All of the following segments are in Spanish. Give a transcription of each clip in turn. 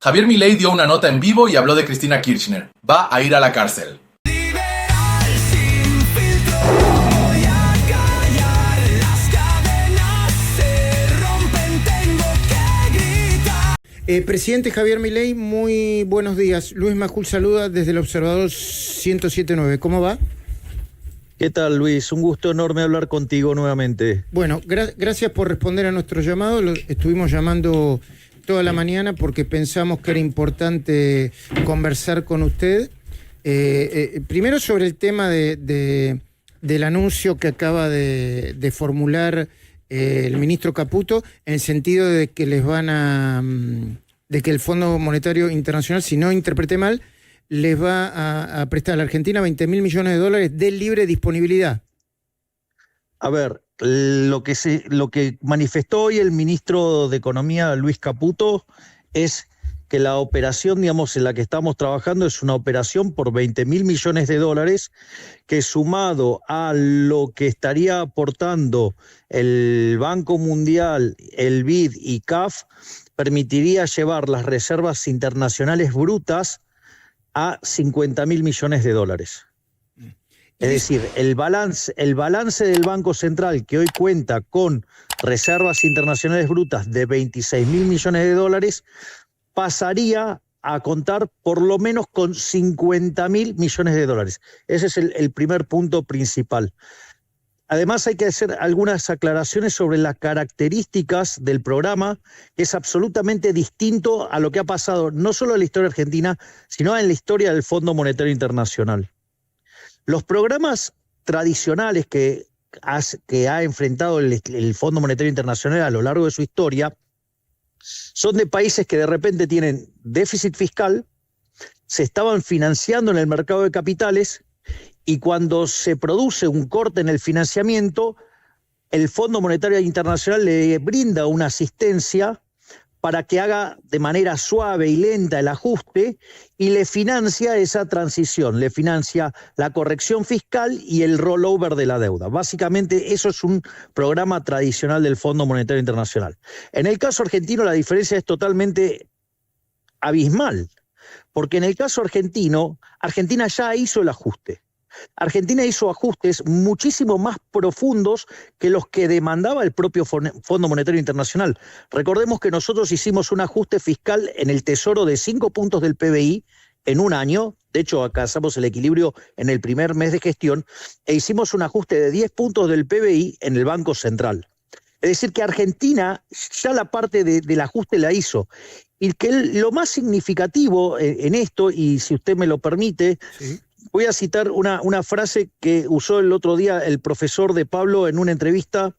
Javier Milei dio una nota en vivo y habló de Cristina Kirchner. Va a ir a la cárcel. Presidente Javier Milei, muy buenos días. Luis Majul saluda desde el Observador 107.9. ¿Cómo va? ¿Qué tal, Luis? Un gusto enorme hablar contigo nuevamente. Bueno, gracias por responder a nuestro llamado. Lo estuvimos llamando toda la mañana porque pensamos que era importante conversar con usted. Primero sobre el tema del anuncio que acaba de formular el ministro Caputo, en el sentido de que de que el Fondo Monetario Internacional, si no interpreté mal, les va a prestar a la Argentina 20.000 millones de dólares de libre disponibilidad. A ver, lo que manifestó hoy el ministro de Economía, Luis Caputo, es que la operación, digamos, en la que estamos trabajando es una operación por 20.000 millones de dólares, que sumado a lo que estaría aportando el Banco Mundial, el BID y CAF, permitiría llevar las reservas internacionales brutas a 50.000 millones de dólares. Es decir, el balance del Banco Central, que hoy cuenta con reservas internacionales brutas de 26.000 millones de dólares, pasaría a contar por lo menos con 50.000 millones de dólares. Ese es el primer punto principal. Además, hay que hacer algunas aclaraciones sobre las características del programa, que es absolutamente distinto a lo que ha pasado no solo en la historia argentina, sino en la historia del Fondo Monetario Internacional. Los programas tradicionales que ha enfrentado el Fondo Monetario Internacional a lo largo de su historia son de países que de repente tienen déficit fiscal, se estaban financiando en el mercado de capitales, y cuando se produce un corte en el financiamiento, el Fondo Monetario Internacional le brinda una asistencia para que haga de manera suave y lenta el ajuste y le financia esa transición, le financia la corrección fiscal y el rollover de la deuda. Básicamente eso es un programa tradicional del Fondo Monetario Internacional. En el caso argentino la diferencia es totalmente abismal, porque en el caso argentino, Argentina ya hizo el ajuste. Argentina hizo ajustes muchísimo más profundos que los que demandaba el propio Fondo Monetario Internacional. Recordemos que nosotros hicimos un ajuste fiscal en el Tesoro de 5 puntos del PBI en un año. De hecho, alcanzamos el equilibrio en el primer mes de gestión, e hicimos un ajuste de 10 puntos del PBI en el Banco Central. Es decir, que Argentina ya la parte del ajuste la hizo. Y que lo más significativo en esto, y si usted me lo permite, sí, voy a citar una frase que usó el otro día el profesor de Pablo en una entrevista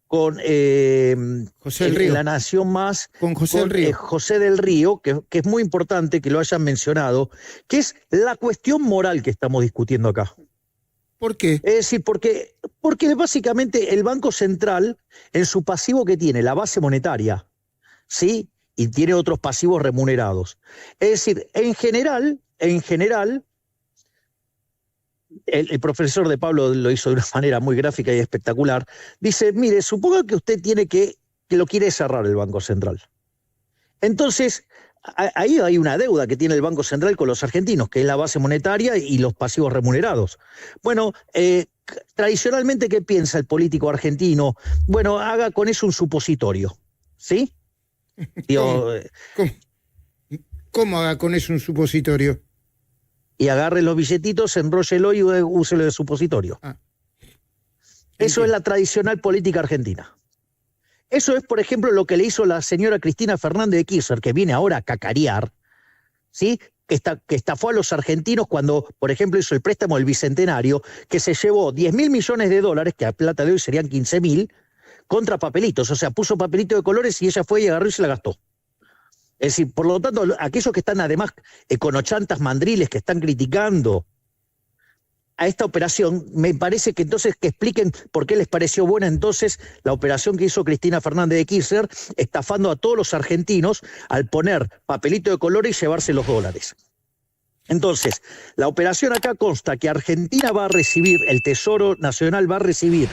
con José del Río. La Nación Más, con José del Río. José del Río, que es muy importante que lo hayan mencionado, que es la cuestión moral que estamos discutiendo acá. ¿Por qué? Es decir, porque básicamente el Banco Central, en su pasivo que tiene, la base monetaria, ¿sí?, y tiene otros pasivos remunerados. Es decir, en general, el profesor de Pablo lo hizo de una manera muy gráfica y espectacular. Dice, mire, suponga que usted tiene que lo quiere cerrar el Banco Central. Entonces, ahí hay una deuda que tiene el Banco Central con los argentinos, que es la base monetaria y los pasivos remunerados. Bueno, tradicionalmente, ¿qué piensa el político argentino? Bueno, haga con eso un supositorio, ¿sí? ¿Cómo haga con eso un supositorio? Y agarre los billetitos, enróllelo y úselo de supositorio. Eso es la tradicional política argentina. Eso es, por ejemplo, lo que le hizo la señora Cristina Fernández de Kirchner, que viene ahora a cacarear, ¿sí?, que estafó a los argentinos cuando, por ejemplo, hizo el préstamo del Bicentenario, que se llevó 10.000 millones de dólares, que a plata de hoy serían 15.000, contra papelitos. O sea, puso papelito de colores y ella fue y agarró y se la gastó. Es decir, por lo tanto, aquellos que están además con ochantas mandriles que están criticando a esta operación, me parece que entonces que expliquen por qué les pareció buena entonces la operación que hizo Cristina Fernández de Kirchner, estafando a todos los argentinos al poner papelito de colores y llevarse los dólares. Entonces, la operación acá consta que Argentina va a recibir, el Tesoro Nacional va a recibir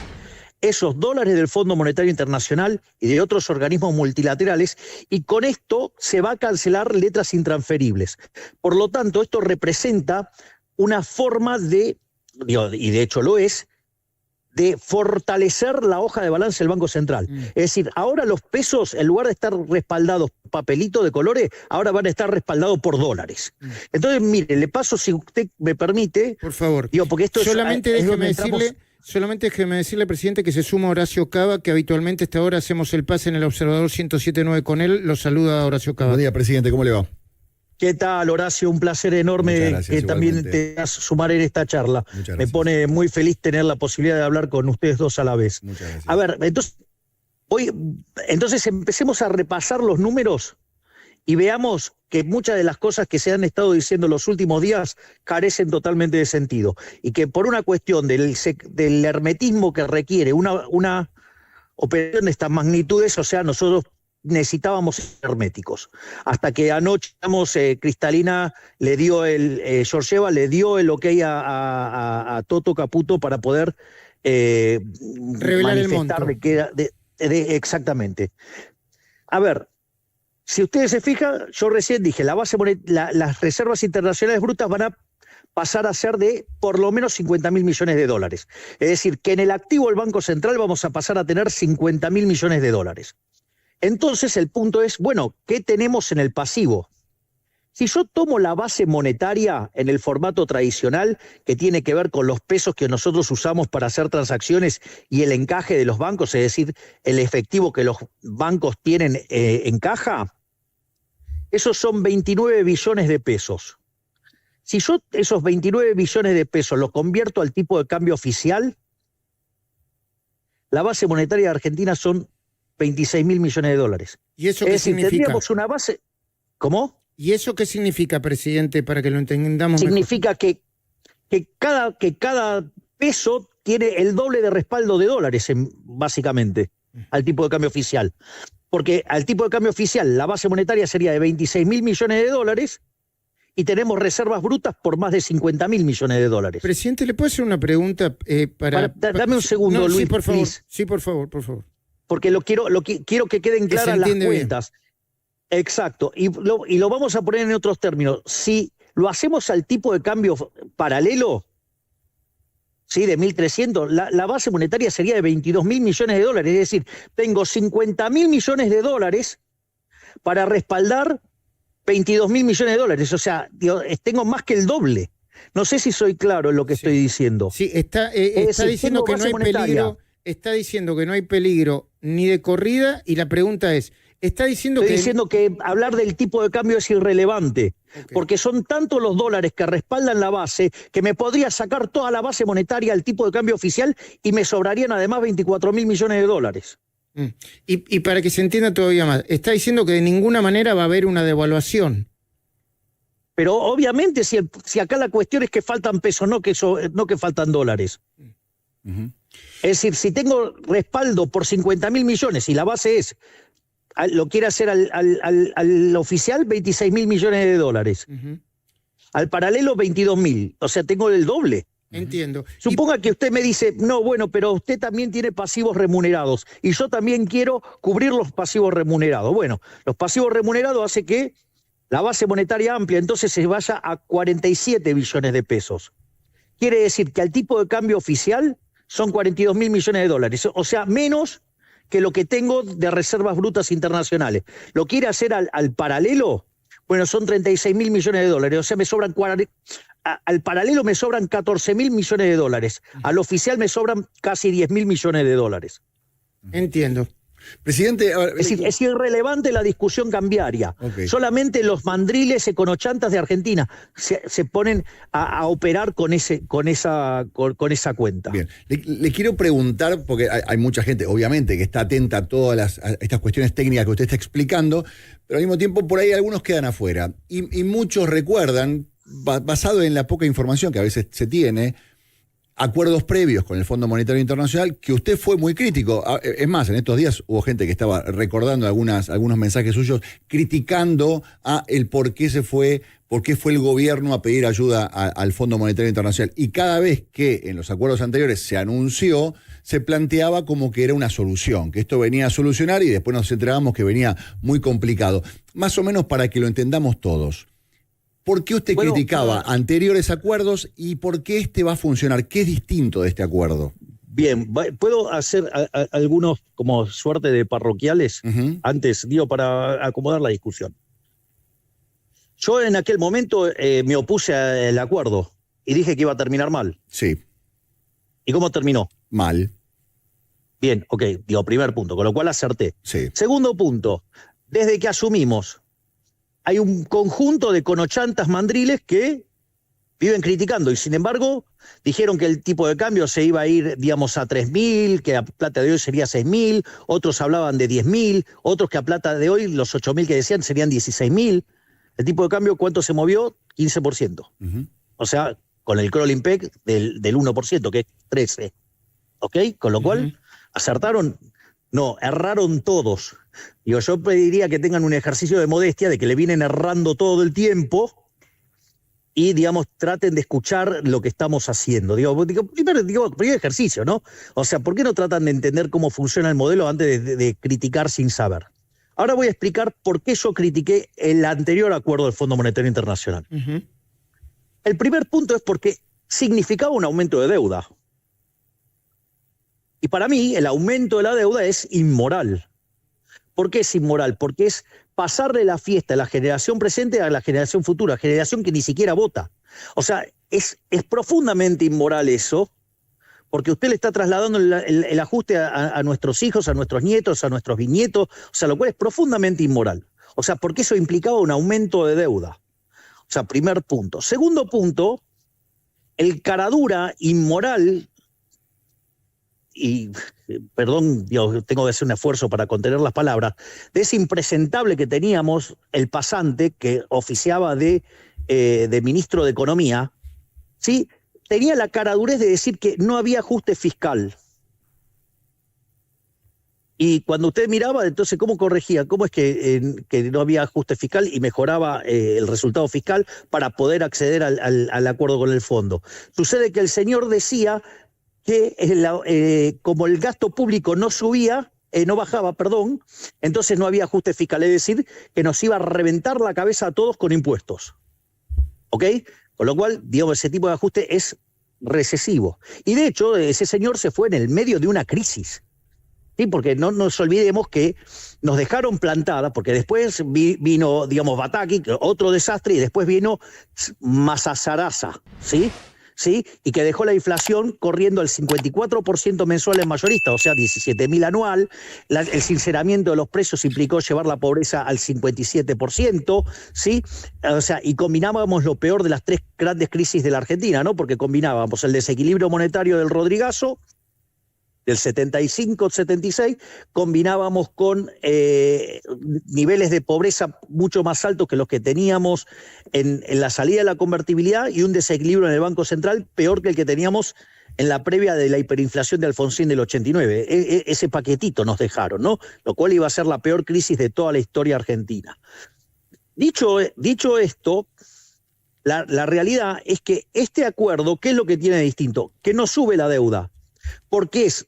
esos dólares del Fondo Monetario Internacional y de otros organismos multilaterales, y con esto se va a cancelar letras intransferibles. Por lo tanto, esto representa una forma de, y de hecho lo es, de fortalecer la hoja de balance del Banco Central. Es decir, ahora los pesos, en lugar de estar respaldados por papelito de colores, ahora van a estar respaldados por dólares. Entonces, mire, le paso, si usted me permite... Por favor. Porque esto solamente es déjeme decirle... Solamente déjeme decirle, presidente, que se suma Horacio Cava, que habitualmente a esta hora hacemos el pase en el Observador 107.9 con él. Lo saluda Horacio Cava. Buen día, presidente, ¿cómo le va? ¿Qué tal, Horacio? Un placer enorme gracias, que también te vas a sumar en esta charla. Me pone muy feliz tener la posibilidad de hablar con ustedes dos a la vez. Muchas gracias. A ver, entonces empecemos a repasar los números y veamos que muchas de las cosas que se han estado diciendo los últimos días carecen totalmente de sentido, y que por una cuestión del hermetismo que requiere una operación de estas magnitudes, o sea, nosotros necesitábamos ser herméticos. Hasta que anoche, Cristalina le dio Georgieva le dio el ok a Toto Caputo para poder revelar el monto. Exactamente. A ver, si ustedes se fijan, yo recién dije, las reservas internacionales brutas van a pasar a ser de por lo menos 50.000 millones de dólares. Es decir, que en el activo del Banco Central vamos a pasar a tener 50.000 millones de dólares. Entonces el punto es, bueno, ¿qué tenemos en el pasivo? Si yo tomo la base monetaria en el formato tradicional, que tiene que ver con los pesos que nosotros usamos para hacer transacciones y el encaje de los bancos, es decir, el efectivo que los bancos tienen en caja, esos son 29 billones de pesos. Si yo esos 29 billones de pesos los convierto al tipo de cambio oficial, la base monetaria de Argentina son 26.000 millones de dólares. ¿Y eso qué significa? Tendríamos una base... ¿Cómo? ¿Y eso qué significa, presidente, para que lo entendamos significa mejor? que cada peso tiene el doble de respaldo de dólares, básicamente, al tipo de cambio oficial. Porque al tipo de cambio oficial la base monetaria sería de 26.000 millones de dólares y tenemos reservas brutas por más de 50.000 millones de dólares. Presidente, ¿le puedo hacer una pregunta? Dame un segundo, no, Luis. Sí, por favor. Please. Sí, por favor. Porque quiero que queden claras las cuentas. Bien. Exacto, y lo vamos a poner en otros términos. Si lo hacemos al tipo de cambio paralelo, ¿sí? De 1.300, la base monetaria sería de 22.000 millones de dólares. Es decir, tengo 50.000 millones de dólares para respaldar 22.000 millones de dólares. O sea, tengo más que el doble. No sé si soy claro en lo que estoy diciendo. Sí, está diciendo que no hay peligro. Está diciendo que no hay peligro ni de corrida, y la pregunta es... Estoy diciendo que hablar del tipo de cambio es irrelevante, porque son tantos los dólares que respaldan la base que me podría sacar toda la base monetaria al tipo de cambio oficial y me sobrarían además 24.000 millones de dólares. Y para que se entienda todavía más, está diciendo que de ninguna manera va a haber una devaluación. Pero obviamente si acá la cuestión es que faltan pesos, no que faltan dólares. Es decir, si tengo respaldo por 50.000 millones y la base es... lo quiere hacer al oficial 26.000 millones de dólares. Al paralelo 22.000. O sea, tengo el doble. Entiendo. Suponga que usted me dice, no, bueno, pero usted también tiene pasivos remunerados y yo también quiero cubrir los pasivos remunerados. Bueno, los pasivos remunerados hace que la base monetaria amplia entonces se vaya a 47 billones de pesos. Quiere decir que al tipo de cambio oficial son 42.000 millones de dólares. O sea, menos que lo que tengo de reservas brutas internacionales. ¿Lo quiere hacer al paralelo? Bueno, son 36.000 millones de dólares. O sea, me sobran al paralelo me sobran 14.000 millones de dólares. Al oficial me sobran casi 10.000 millones de dólares. Entiendo. Presidente, es irrelevante la discusión cambiaria. Solamente los mandriles econochantas de Argentina se ponen a operar con esa cuenta. Bien, le quiero preguntar, porque hay mucha gente, obviamente, que está atenta a todas estas cuestiones técnicas que usted está explicando, pero al mismo tiempo por ahí algunos quedan afuera. Y muchos recuerdan, basado en la poca información que a veces se tiene, acuerdos previos con el Fondo Monetario Internacional, que usted fue muy crítico. Es más, en estos días hubo gente que estaba recordando algunos mensajes suyos, criticando el por qué fue el gobierno a pedir ayuda al Fondo Monetario Internacional. Y cada vez que en los acuerdos anteriores se anunció, se planteaba como que era una solución, que esto venía a solucionar, y después nos enterábamos que venía muy complicado. Más o menos para que lo entendamos todos. ¿Por qué usted criticaba anteriores acuerdos y por qué este va a funcionar? ¿Qué es distinto de este acuerdo? Bien, ¿puedo hacer algunos como suerte de parroquiales antes, para acomodar la discusión? Yo en aquel momento me opuse al acuerdo y dije que iba a terminar mal. Sí. ¿Y cómo terminó? Mal. Bien, ok, primer punto, con lo cual acerté. Sí. Segundo punto, desde que asumimos, hay un conjunto de conochantas mandriles que viven criticando y sin embargo dijeron que el tipo de cambio se iba a ir, a 3.000, que a plata de hoy sería 6.000, otros hablaban de 10.000, otros que a plata de hoy los 8.000 que decían serían 16.000. El tipo de cambio, ¿cuánto se movió? 15%. O sea, con el crawling peg del 1%, que es 13%. ¿Ok? Con lo cual, ¿acertaron? No, erraron todos. Yo pediría que tengan un ejercicio de modestia, de que le vienen errando todo el tiempo y, traten de escuchar lo que estamos haciendo. Primer ejercicio, ¿no? O sea, ¿por qué no tratan de entender cómo funciona el modelo antes de criticar sin saber? Ahora voy a explicar por qué yo critiqué el anterior acuerdo del Fondo Monetario Internacional. El primer punto es porque significaba un aumento de deuda. Y para mí, el aumento de la deuda es inmoral. ¿Por qué es inmoral? Porque es pasarle la fiesta a la generación presente a la generación futura, generación que ni siquiera vota. O sea, es profundamente inmoral eso, porque usted le está trasladando el ajuste a nuestros hijos, a nuestros nietos, a nuestros bisnietos, o sea, lo cual es profundamente inmoral. O sea, porque eso implicaba un aumento de deuda. O sea, primer punto. Segundo punto, el caradura inmoral, y perdón, tengo que hacer un esfuerzo para contener las palabras, de ese impresentable que teníamos, el pasante, que oficiaba de ministro de Economía, ¿sí? Tenía la caradurez de decir que no había ajuste fiscal. Y cuando usted miraba, entonces, ¿cómo corregía? ¿Cómo es que no había ajuste fiscal y mejoraba el resultado fiscal para poder acceder al acuerdo con el fondo? Sucede que el señor decía que como el gasto público no bajaba, entonces no había ajuste fiscal, es decir, que nos iba a reventar la cabeza a todos con impuestos. ¿Ok? Con lo cual, ese tipo de ajuste es recesivo. Y de hecho, ese señor se fue en el medio de una crisis. ¿Sí? Porque no nos olvidemos que nos dejaron plantada, porque después vino, Bataki, otro desastre, y después vino Masasarasa, ¿sí? ¿Sí? Y que dejó la inflación corriendo al 54% mensual en mayorista, o sea, 17.000 anual. El sinceramiento de los precios implicó llevar la pobreza al 57%, ¿sí? O sea, y combinábamos lo peor de las tres grandes crisis de la Argentina, ¿no? Porque combinábamos el desequilibrio monetario del Rodrigazo, del 75-76, combinábamos con niveles de pobreza mucho más altos que los que teníamos en la salida de la convertibilidad y un desequilibrio en el Banco Central peor que el que teníamos en la previa de la hiperinflación de Alfonsín del 89. Ese paquetito nos dejaron, ¿no? Lo cual iba a ser la peor crisis de toda la historia argentina. Dicho esto, la realidad es que este acuerdo, ¿qué es lo que tiene de distinto? Que no sube la deuda, porque es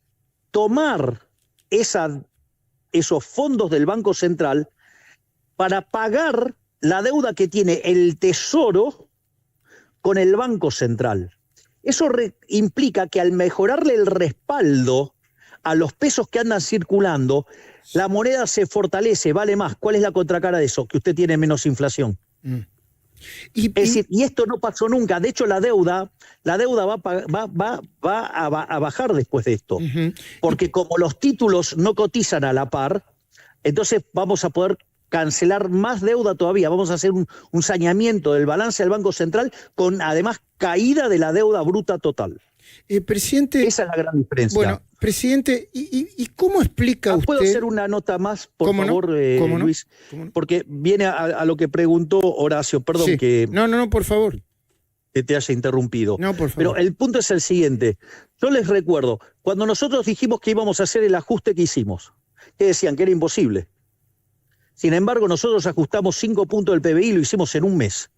tomar esos fondos del Banco Central para pagar la deuda que tiene el Tesoro con el Banco Central. Eso implica que al mejorarle el respaldo a los pesos que andan circulando, la moneda se fortalece, vale más. ¿Cuál es la contracara de eso? Que usted tiene menos inflación. Es decir, y esto no pasó nunca. De hecho, la deuda va a bajar después de esto. Porque como los títulos no cotizan a la par, entonces vamos a poder cancelar más deuda todavía. Vamos a hacer un saneamiento del balance del Banco Central con, además, caída de la deuda bruta total. Presidente, esa es la gran diferencia. Bueno, presidente, ¿y cómo explica usted? ¿Puedo hacer una nota más, por favor, Luis? ¿Cómo no? Porque viene a lo que preguntó Horacio. Perdón, sí. que... No, por favor. que te haya interrumpido. No, por favor. Pero el punto es el siguiente. Yo les recuerdo, cuando nosotros dijimos que íbamos a hacer el ajuste que hicimos, que decían que era imposible. Sin embargo, nosotros ajustamos 5 puntos del PBI y lo hicimos en un mes.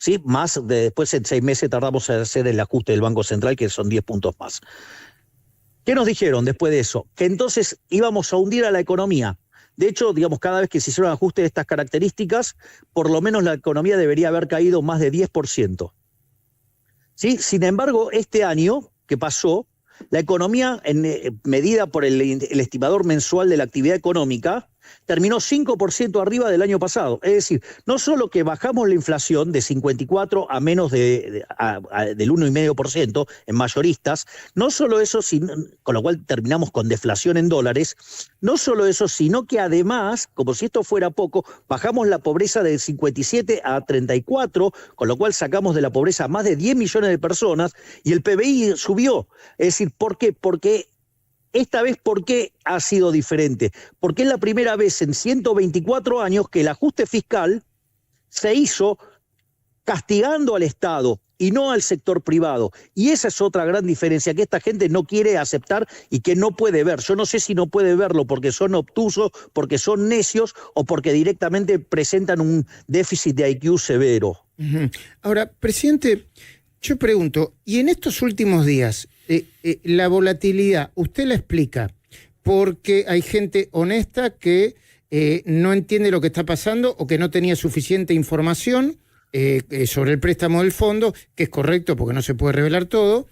¿Sí? Más después en 6 meses tardamos en hacer el ajuste del Banco Central, que son 10 puntos más. ¿Qué nos dijeron después de eso? Que entonces íbamos a hundir a la economía. De hecho, digamos, cada vez que se hicieron ajustes de estas características, por lo menos la economía debería haber caído más de 10%. ¿Sí? Sin embargo, este año que pasó, la economía, medida por el estimador mensual de la actividad económica, terminó 5% arriba del año pasado. Es decir, no solo que bajamos la inflación de 54 a menos del 1,5% en mayoristas, no solo eso, con lo cual terminamos con deflación en dólares, no solo eso, sino que además, como si esto fuera poco, bajamos la pobreza de 57 a 34, con lo cual sacamos de la pobreza a más de 10 millones de personas y el PBI subió. Es decir, ¿por qué? Porque esta vez, ¿por qué ha sido diferente? Porque es la primera vez en 124 años que el ajuste fiscal se hizo castigando al Estado y no al sector privado. Y esa es otra gran diferencia que esta gente no quiere aceptar y que no puede ver. Yo no sé si no puede verlo porque son obtusos, porque son necios o porque directamente presentan un déficit de IQ severo. Ahora, presidente, yo pregunto, ¿y en estos últimos días la volatilidad, usted la explica porque hay gente honesta que no entiende lo que está pasando o que no tenía suficiente información sobre el préstamo del fondo, que es correcto porque no se puede revelar todo,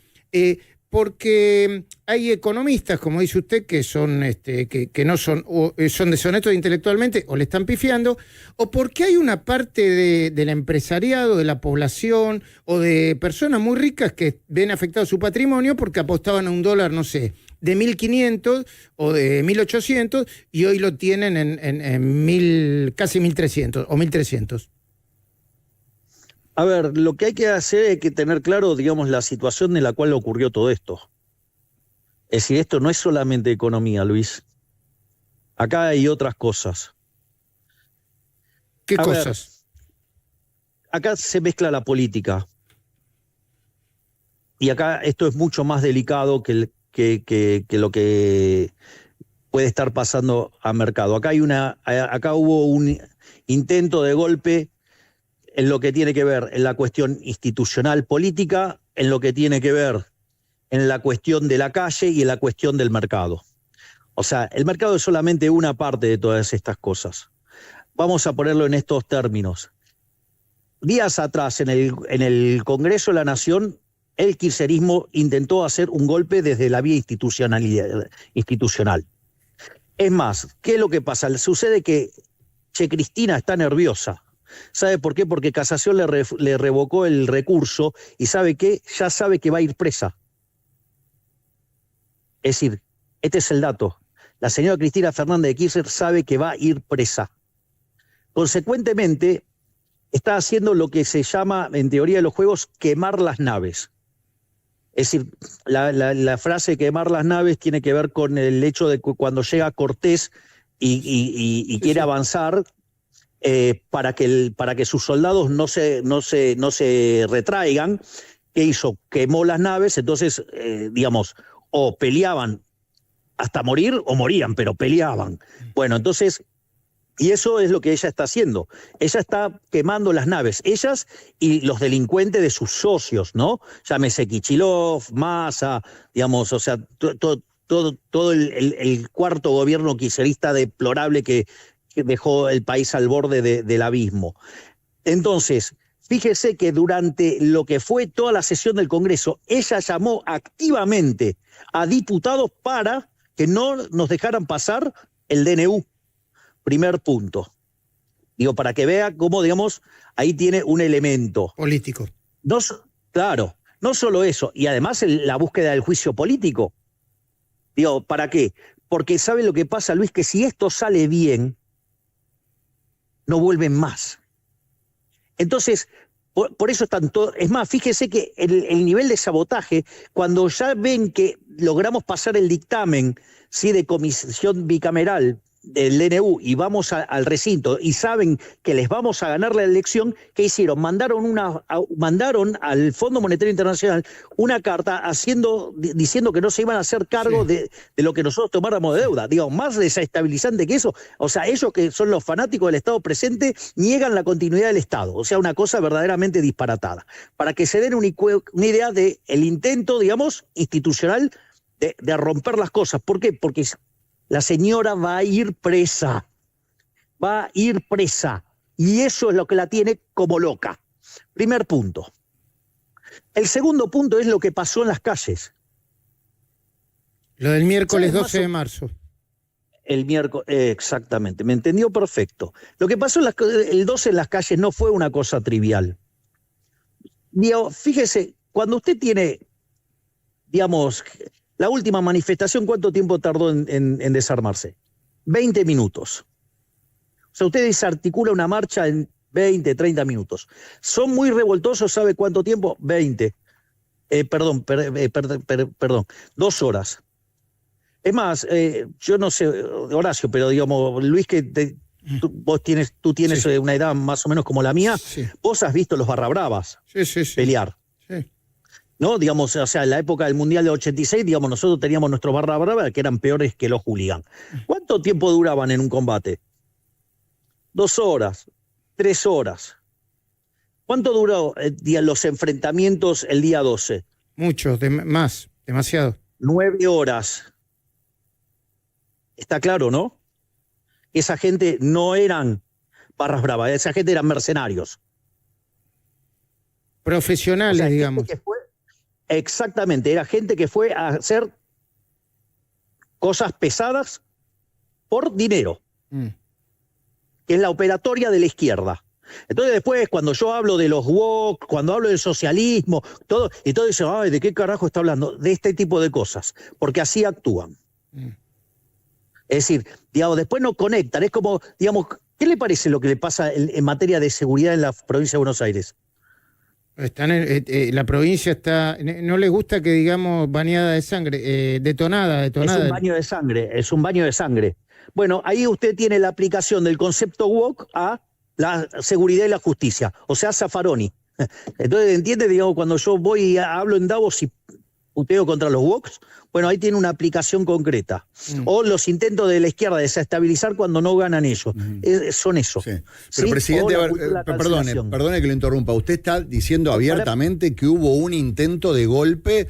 porque hay economistas, como dice usted, que son que no son, o son deshonestos intelectualmente o le están pifiando, o porque hay una parte del empresariado, de la población o de personas muy ricas que ven afectado su patrimonio porque apostaban a un dólar, no sé, de 1.500 o de 1.800 y hoy lo tienen en casi 1.300 o 1.300. A ver, lo que hay que hacer es que tener claro, digamos, la situación en la cual ocurrió todo esto. Es decir, esto no es solamente economía, Luis. Acá hay otras cosas. ¿Qué cosas? Acá se mezcla la política. Y acá esto es mucho más delicado que lo que puede estar pasando a mercado. Acá hubo un intento de golpe en lo que tiene que ver en la cuestión institucional política, en lo que tiene que ver en la cuestión de la calle y en la cuestión del mercado. O sea, el mercado es solamente una parte de todas estas cosas. Vamos a ponerlo en estos términos. Días atrás, en el Congreso de la Nación, el kirchnerismo intentó hacer un golpe desde la vía institucional. Es más, ¿qué es lo que pasa? Sucede que Cristina está nerviosa. ¿Sabe por qué? Porque Casación le revocó el recurso y ¿sabe qué? Ya sabe que va a ir presa. Es decir, este es el dato. La señora Cristina Fernández de Kirchner sabe que va a ir presa. Consecuentemente, está haciendo lo que se llama, en teoría de los juegos, quemar las naves. Es decir, la frase quemar las naves tiene que ver con el hecho de que cuando llega Cortés y quiere avanzar, para que sus soldados no se retraigan, ¿qué hizo? Quemó las naves, entonces, digamos, o peleaban hasta morir o morían, pero peleaban. Bueno, entonces, y eso es lo que ella está haciendo. Ella está quemando las naves, ellas y los delincuentes de sus socios, ¿no? Llámese Kichilov, Massa, digamos, o sea, todo el cuarto gobierno kirchnerista deplorable que dejó el país al borde del abismo. Entonces, fíjese que durante lo que fue toda la sesión del Congreso, ella llamó activamente a diputados para que no nos dejaran pasar el DNU. Primer punto. Digo, para que vea cómo, digamos, ahí tiene un elemento político. Claro, no solo eso, y además la búsqueda del juicio político. Digo, ¿para qué? Porque ¿sabe lo que pasa, Luis? Que si esto sale bien, no vuelven más. Entonces, por eso están todos. Es más, fíjese que el nivel de sabotaje, cuando ya ven que logramos pasar el dictamen, ¿sí?, de comisión bicameral, del DNU y vamos al recinto y saben que les vamos a ganar la elección, ¿qué hicieron? Mandaron al Fondo Monetario Internacional una carta diciendo que no se iban a hacer cargo de lo que nosotros tomáramos de deuda. Digamos, más desestabilizante que eso. O sea, ellos que son los fanáticos del Estado presente niegan la continuidad del Estado. O sea, una cosa verdaderamente disparatada. Para que se den una idea del intento, digamos, institucional de romper las cosas. ¿Por qué? Porque la señora va a ir presa. Va a ir presa. Y eso es lo que la tiene como loca. Primer punto. El segundo punto es lo que pasó en las calles. Lo del miércoles 12 de marzo. El miércoles, exactamente, me entendió perfecto. Lo que pasó el 12 en las calles no fue una cosa trivial. Fíjese, cuando usted tiene, digamos, la última manifestación, ¿cuánto tiempo tardó en desarmarse? 20 minutos. O sea, usted desarticula una marcha en 20, 30 minutos. Son muy revoltosos, ¿sabe cuánto tiempo? 20. Perdón, 2 horas. Es más, yo no sé, Horacio, pero digamos, Luis, que tú tienes una edad más o menos como la mía, vos has visto los barrabravas pelear. Sí. ¿No? Digamos, o sea, en la época del Mundial de 86, digamos, nosotros teníamos nuestros barra brava que eran peores que los hooligan. ¿Cuánto tiempo duraban en un combate? 2 horas, 3 horas. ¿Cuánto duró los enfrentamientos el día 12? Mucho, más, demasiado. 9 horas. Está claro, ¿no? Esa gente no eran barras bravas, esa gente eran mercenarios. Profesionales, o sea, digamos. Exactamente, era gente que fue a hacer cosas pesadas por dinero, que es la operatoria de la izquierda. Entonces después, cuando yo hablo de los woke, cuando hablo del socialismo, todo, y todo dicen, ay, ¿de qué carajo está hablando? De este tipo de cosas, porque así actúan. Es decir, digamos, después no conectan, es como, digamos, ¿qué le parece lo que le pasa en materia de seguridad en la provincia de Buenos Aires? La provincia está, no les gusta que digamos bañada de sangre, detonada. Es un baño de sangre. Bueno, ahí usted tiene la aplicación del concepto woke a la seguridad y la justicia, o sea, Zaffaroni. Entonces, ¿entiende? Digamos, cuando yo voy y hablo en Davos y puteo contra los wokes, bueno, ahí tiene una aplicación concreta. O los intentos de la izquierda de desestabilizar cuando no ganan ellos. Son eso. Sí. Pero, presidente, a ver, perdone que lo interrumpa. Usted está diciendo abiertamente que hubo un intento de golpe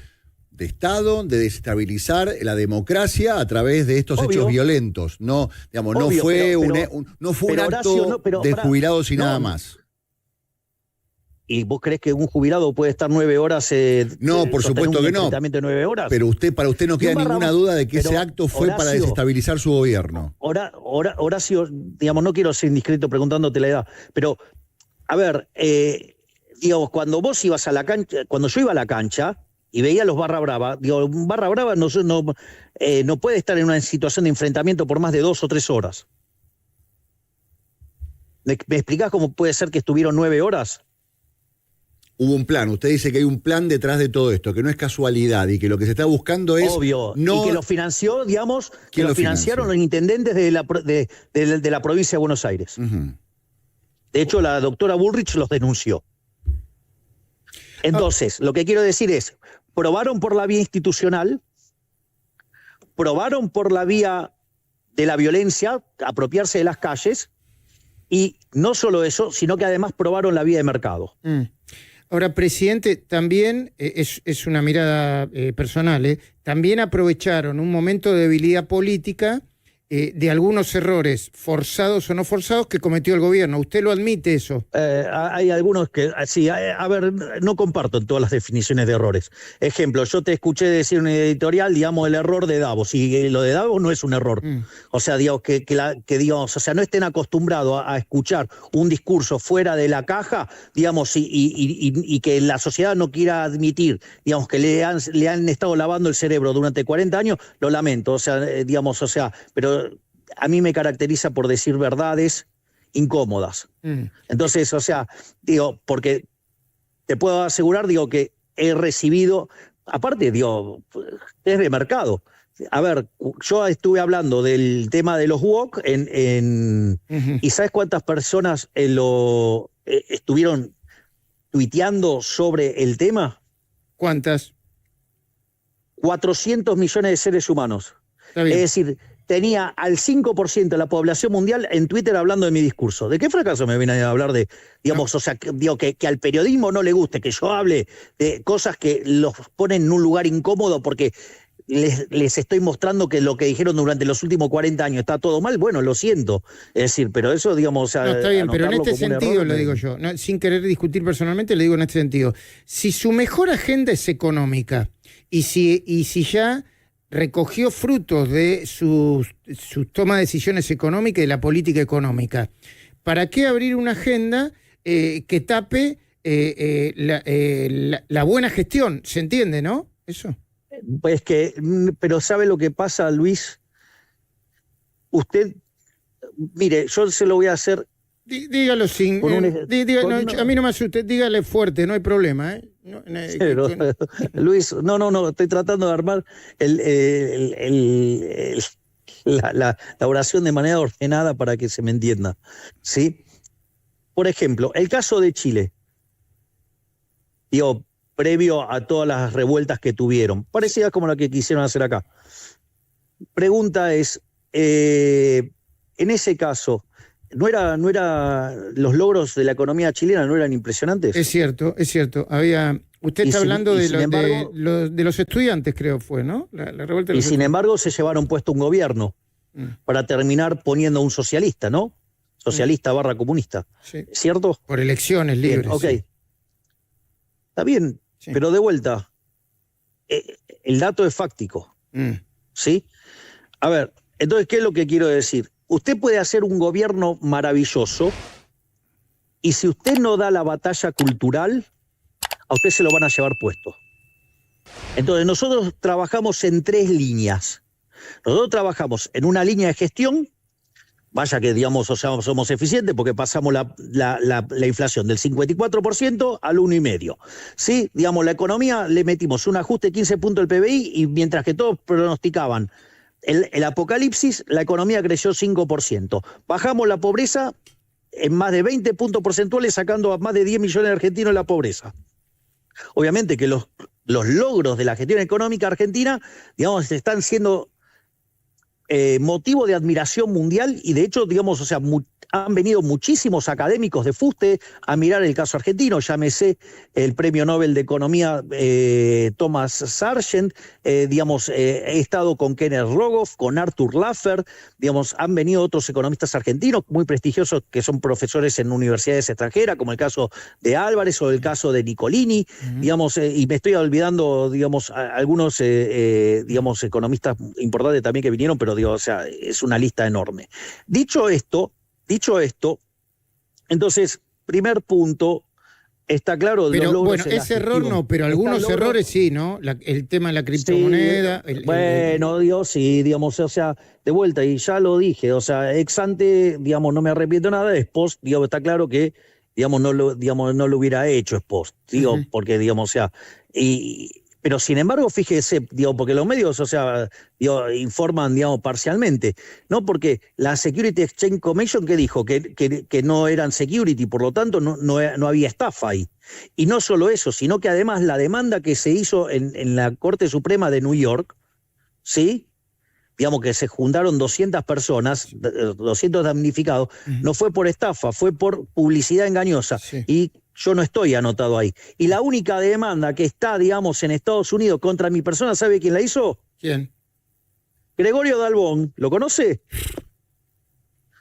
de Estado, de desestabilizar la democracia a través de estos hechos violentos. No, digamos, no fue un acto de jubilados y nada más. ¿Y vos crees que un jubilado puede estar 9 horas? No, por supuesto que no. 9 horas. Pero para usted no queda ninguna duda de que ese acto fue para desestabilizar su gobierno. Horacio, digamos, no quiero ser indiscreto preguntándote la edad, pero, a ver, digamos, cuando vos ibas a la cancha, cuando yo iba a la cancha y veía a los barra brava, digo, un barra brava no puede estar en una situación de enfrentamiento por más de 2 o 3 horas. ¿Me explicás cómo puede ser que estuvieron 9 horas? Hubo un plan, usted dice que hay un plan detrás de todo esto, que no es casualidad y que lo que se está buscando es... Obvio, y que lo financió, digamos, que lo financiaron los intendentes de la provincia de Buenos Aires. De hecho, la doctora Bullrich los denunció. Entonces, lo que quiero decir es, probaron por la vía institucional, probaron por la vía de la violencia, apropiarse de las calles, y no solo eso, sino que además probaron la vía de mercado. Ahora, presidente, también es una mirada personal, también aprovecharon un momento de debilidad política de algunos errores, forzados o no forzados, que cometió el gobierno. ¿Usted lo admite eso? Hay algunos que, sí, a ver, no comparto en todas las definiciones de errores. Ejemplo, yo te escuché decir en un editorial, digamos, el error de Davos, y lo de Davos no es un error. O sea, digamos, que digamos, o sea, no estén acostumbrados a escuchar un discurso fuera de la caja, digamos, y que la sociedad no quiera admitir, digamos, que le han estado lavando el cerebro durante 40 años, lo lamento, o sea, digamos, o sea, pero a mí me caracteriza por decir verdades incómodas. Entonces, o sea, digo, porque te puedo asegurar, digo, que he recibido, aparte, digo, es de mercado, a ver, yo estuve hablando del tema de los woke ¿y sabes cuántas personas estuvieron tuiteando sobre el tema? ¿Cuántas? 400 millones de seres humanos. Está bien. Es decir, tenía al 5% de la población mundial en Twitter hablando de mi discurso. ¿De qué fracaso me viene a hablar de, digamos, o sea, que al periodismo no le guste, que yo hable de cosas que los ponen en un lugar incómodo porque les estoy mostrando que lo que dijeron durante los últimos 40 años está todo mal? Bueno, lo siento. Es decir, pero eso, digamos, o sea, no, está bien, pero en este como un sentido error, lo digo yo, no, sin querer discutir personalmente, le digo en este sentido. Si su mejor agenda es económica y si ya recogió frutos de sus toma de decisiones económicas y de la política económica, ¿para qué abrir una agenda que tape la buena gestión? ¿Se entiende, no? Eso. Pues pero ¿sabe lo que pasa, Luis? Usted, mire, yo se lo voy a hacer. Dígalo sin. A mí no me asuste, dígale fuerte, no hay problema, ¿eh? Pero, Luis, no, estoy tratando de armar la oración de manera ordenada para que se me entienda, ¿sí? Por ejemplo, el caso de Chile, digo, previo a todas las revueltas que tuvieron, parecidas como la que quisieron hacer acá. Pregunta es, en ese caso, ¿no era los logros de la economía chilena no eran impresionantes? Es cierto. Usted está hablando de los estudiantes, creo fue, ¿no? La revuelta de los sin embargo se llevaron puesto un gobierno para terminar poniendo un socialista, ¿no? Socialista / comunista, sí. ¿Cierto? Por elecciones libres. Bien, ok. Sí. Está bien, sí. Pero de vuelta, el dato es fáctico, ¿sí? A ver, entonces, ¿qué es lo que quiero decir? Usted puede hacer un gobierno maravilloso y si usted no da la batalla cultural, a usted se lo van a llevar puesto. Entonces, nosotros trabajamos en 3 líneas. Nosotros trabajamos en una línea de gestión, vaya que, digamos, o sea, somos eficientes porque pasamos la inflación del 54% al 1,5%. ¿Sí? Digamos, la economía le metimos un ajuste de 15 puntos del PBI y mientras que todos pronosticaban el apocalipsis, la economía creció 5%. Bajamos la pobreza en más de 20 puntos porcentuales, sacando a más de 10 millones de argentinos de la pobreza. Obviamente que los logros de la gestión económica argentina, digamos, están siendo motivo de admiración mundial y de hecho, digamos, o sea, han venido muchísimos académicos de fuste a mirar el caso argentino, llámese el premio Nobel de Economía Thomas Sargent, digamos, he estado con Kenneth Rogoff, con Arthur Laffer, digamos, han venido otros economistas argentinos muy prestigiosos que son profesores en universidades extranjeras, como el caso de Álvarez o el caso de Nicolini, digamos, y me estoy olvidando, digamos, algunos, digamos, economistas importantes también que vinieron, pero digo, o sea, es una lista enorme. Dicho esto, entonces, primer punto, está claro de pero, los logros. Bueno, ese error no, pero algunos errores sí, ¿no? El tema de la criptomoneda. Sí, Dios, sí, digamos, o sea, de vuelta, y ya lo dije, o sea, ex ante, digamos, no me arrepiento nada, es post, digamos, está claro que, digamos, no lo hubiera hecho, es post, digo, porque, digamos, o sea, pero sin embargo, fíjese, digo, porque los medios, o sea, digo, informan, digamos, parcialmente, ¿no? Porque la Security Exchange Commission, ¿qué dijo? Que no eran security, por lo tanto, no había estafa ahí. Y no solo eso, sino que además la demanda que se hizo en la Corte Suprema de New York, ¿sí? Digamos que se juntaron 200 personas, 200 damnificados, no fue por estafa, fue por publicidad engañosa. Sí. Y yo no estoy anotado ahí. Y la única demanda que está, digamos, en Estados Unidos contra mi persona, ¿sabe quién la hizo? ¿Quién? Gregorio Dalbón. ¿Lo conoce?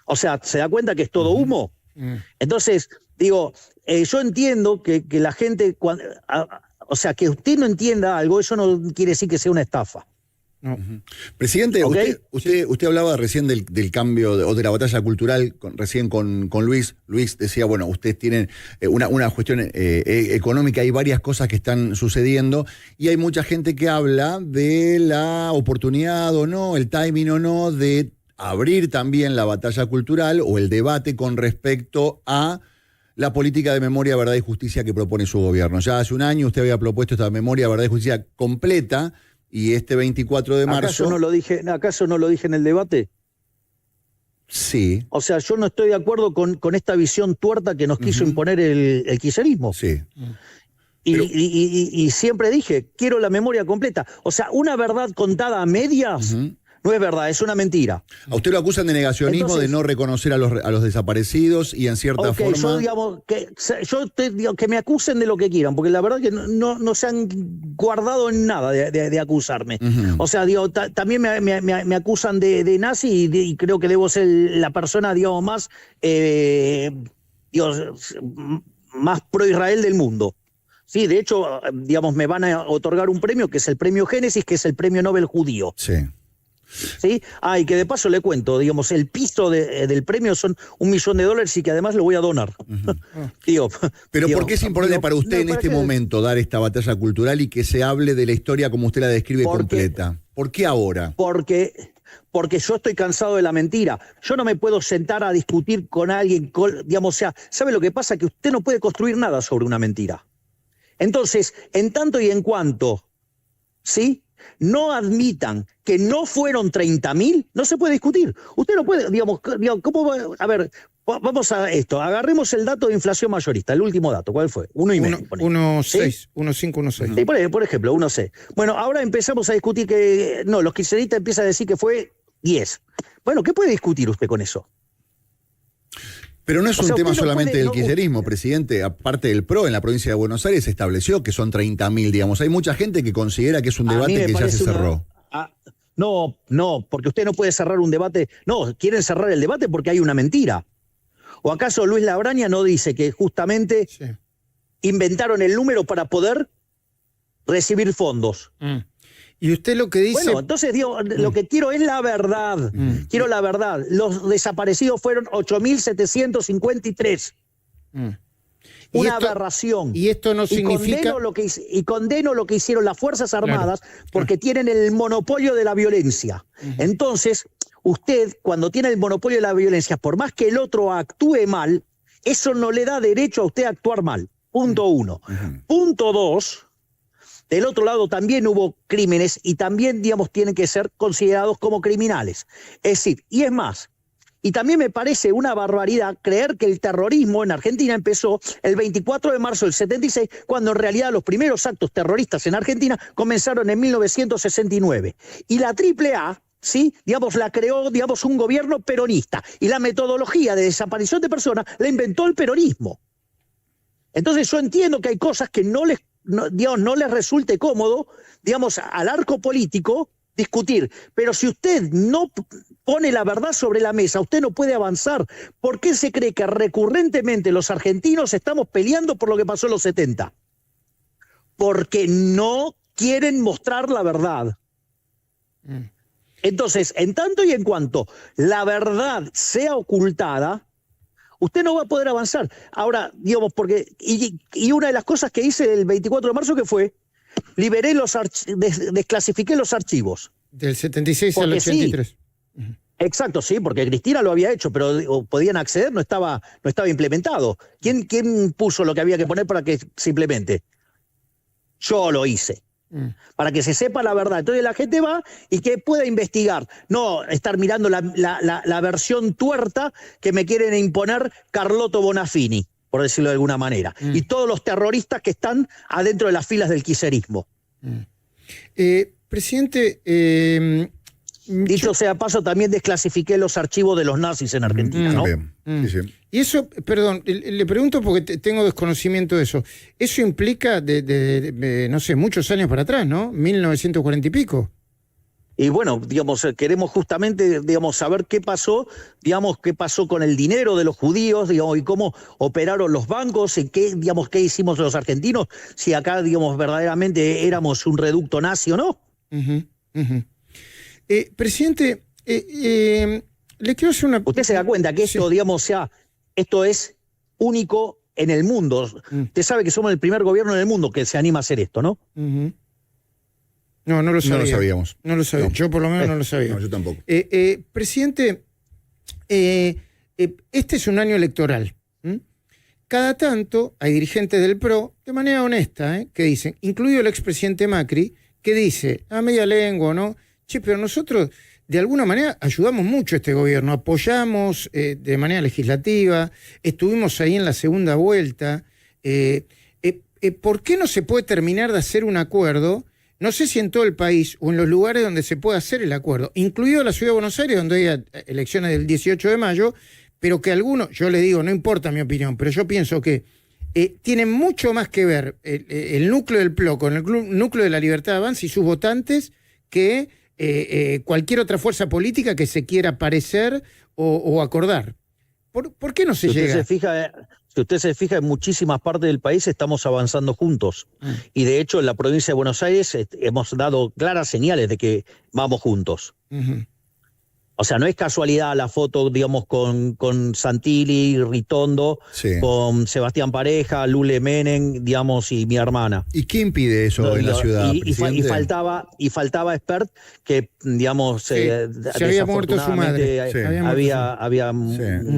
O sea, ¿se da cuenta que es todo humo? Entonces, digo, yo entiendo que la gente, o sea, que usted no entienda algo, eso no quiere decir que sea una estafa. No. Presidente, ¿okay? usted hablaba recién del cambio o de la batalla cultural recién con Luis. Luis decía, bueno, ustedes tienen una cuestión económica, hay varias cosas que están sucediendo y hay mucha gente que habla de la oportunidad o no, el timing o no, de abrir también la batalla cultural o el debate con respecto a la política de memoria, verdad y justicia que propone su gobierno. Ya hace un año usted había propuesto esta memoria, verdad y justicia completa, y este 24 de marzo... ¿Acaso no lo dije en el debate? Sí, O sea, yo no estoy de acuerdo con esta visión tuerta que nos quiso imponer el kirchnerismo. sí. Y siempre dije, quiero la memoria completa. O sea, una verdad contada a medias no es verdad, es una mentira. A usted lo acusan de negacionismo, Entonces, de no reconocer a los desaparecidos y en cierta forma... yo digamos que me acusen de lo que quieran, porque la verdad que no se han guardado en nada de acusarme. O sea, digo, también me acusan de nazi y creo que debo ser la persona, digamos, más pro-Israel del mundo. Sí, de hecho, digamos, me van a otorgar un premio que es el premio Génesis, que es el premio Nobel judío. Sí. ¿Sí? Y que de paso le cuento, digamos, el piso del premio son $1 millón y que además lo voy a donar. Pero ¿por qué es importante para usted en este momento dar esta batalla cultural y que se hable de la historia como usted la describe completa? ¿Por qué ahora? Porque yo estoy cansado de la mentira. Yo no me puedo sentar a discutir con alguien, digamos, o sea, ¿sabe lo que pasa? Que usted no puede construir nada sobre una mentira. Entonces, en tanto y en cuanto, ¿sí?, no admitan que no fueron 30.000, no se puede discutir. Usted no puede, digamos, ¿cómo va? A ver, vamos a esto. Agarremos el dato de inflación mayorista, el último dato. ¿Cuál fue? 1,5. 1,6, 1,5, 1,6. Sí, por ejemplo, 1,6. Bueno, ahora empezamos a discutir que, no, los kirchneristas empiezan a decir que fue 10. Bueno, ¿qué puede discutir usted con eso? Pero no es un tema solamente del kirchnerismo, presidente. Aparte del PRO, en la provincia de Buenos Aires se estableció que son 30.000, digamos. Hay mucha gente que considera que es un debate que ya se cerró. No, porque usted no puede cerrar un debate. No, quieren cerrar el debate porque hay una mentira. ¿O acaso Luis Labraña no dice que justamente inventaron el número para poder recibir fondos? Y usted lo que dice... Bueno, entonces digo, lo que quiero es la verdad. Quiero la verdad. Los desaparecidos fueron 8.753. Una aberración. Y esto no significa... Condeno lo que hicieron las Fuerzas Armadas porque tienen el monopolio de la violencia. Entonces, usted, cuando tiene el monopolio de la violencia, por más que el otro actúe mal, eso no le da derecho a usted a actuar mal. Punto 1. Punto 2... Del otro lado también hubo crímenes y también, digamos, tienen que ser considerados como criminales. Es decir, y es más, y también me parece una barbaridad creer que el terrorismo en Argentina empezó el 24 de marzo del 76, cuando en realidad los primeros actos terroristas en Argentina comenzaron en 1969. Y la AAA, ¿sí?, digamos, la creó, digamos, un gobierno peronista. Y la metodología de desaparición de personas la inventó el peronismo. Entonces yo entiendo que hay cosas que no les resulte cómodo, digamos, al arco político discutir. Pero si usted no pone la verdad sobre la mesa, usted no puede avanzar. ¿Por qué se cree que recurrentemente los argentinos estamos peleando por lo que pasó en los 70? Porque no quieren mostrar la verdad. Entonces, en tanto y en cuanto la verdad sea ocultada, usted no va a poder avanzar. Ahora, digamos, porque... Y una de las cosas que hice el 24 de marzo, que fue, desclasifiqué los archivos. Del 76 al 83. Sí, exacto, sí, porque Cristina lo había hecho, pero podían acceder, no estaba implementado. ¿Quién puso lo que había que poner para que se implemente? Yo lo hice. Para que se sepa la verdad. Entonces la gente va y que pueda investigar, no estar mirando la versión tuerta que me quieren imponer Carlotto Bonafini, por decirlo de alguna manera, y todos los terroristas que están adentro de las filas del kirchnerismo. Presidente, dicho sea paso, también desclasifiqué los archivos de los nazis en Argentina, ¿no? Sí. Y eso, perdón, le pregunto porque tengo desconocimiento de eso. Eso implica no sé, muchos años para atrás, ¿no? 1940 y pico. Y bueno, digamos, queremos justamente, digamos, saber qué pasó con el dinero de los judíos, digamos, y cómo operaron los bancos, y qué hicimos los argentinos, si acá, digamos, verdaderamente éramos un reducto nazi o no. Presidente, le quiero hacer una... Usted se da cuenta que esto, digamos, esto es único en el mundo. Usted sabe que somos el primer gobierno en el mundo que se anima a hacer esto, ¿no? No lo sabía. No lo sabíamos. No lo sabía. No. Yo por lo menos no lo sabía. No, yo tampoco. Presidente, este es un año electoral. Cada tanto hay dirigentes del PRO, de manera honesta, que dicen, incluido el expresidente Macri, que dice, a media lengua, ¿no? Che, pero nosotros de alguna manera ayudamos mucho a este gobierno, apoyamos de manera legislativa, estuvimos ahí en la segunda vuelta. ¿Por qué no se puede terminar de hacer un acuerdo? No sé si en todo el país o en los lugares donde se puede hacer el acuerdo, incluido la Ciudad de Buenos Aires, donde hay elecciones del 18 de mayo, pero que algunos, yo le digo, no importa mi opinión, pero yo pienso que tienen mucho más que ver el núcleo del PLO con el núcleo de la Libertad de Avanza y sus votantes que cualquier otra fuerza política que se quiera parecer o acordar. ¿Por qué no se llega? Si usted se fija, en muchísimas partes del país estamos avanzando juntos. Y de hecho, en la provincia de Buenos Aires hemos dado claras señales de que vamos juntos. Uh-huh. O sea, no es casualidad la foto, digamos, con Santilli, Ritondo, Sí. con Sebastián Pareja, Lule Menem, digamos, y mi hermana. ¿Y qué impide eso en la ciudad, y faltaba Espert, que, digamos, se había muerto su madre. Sí. Había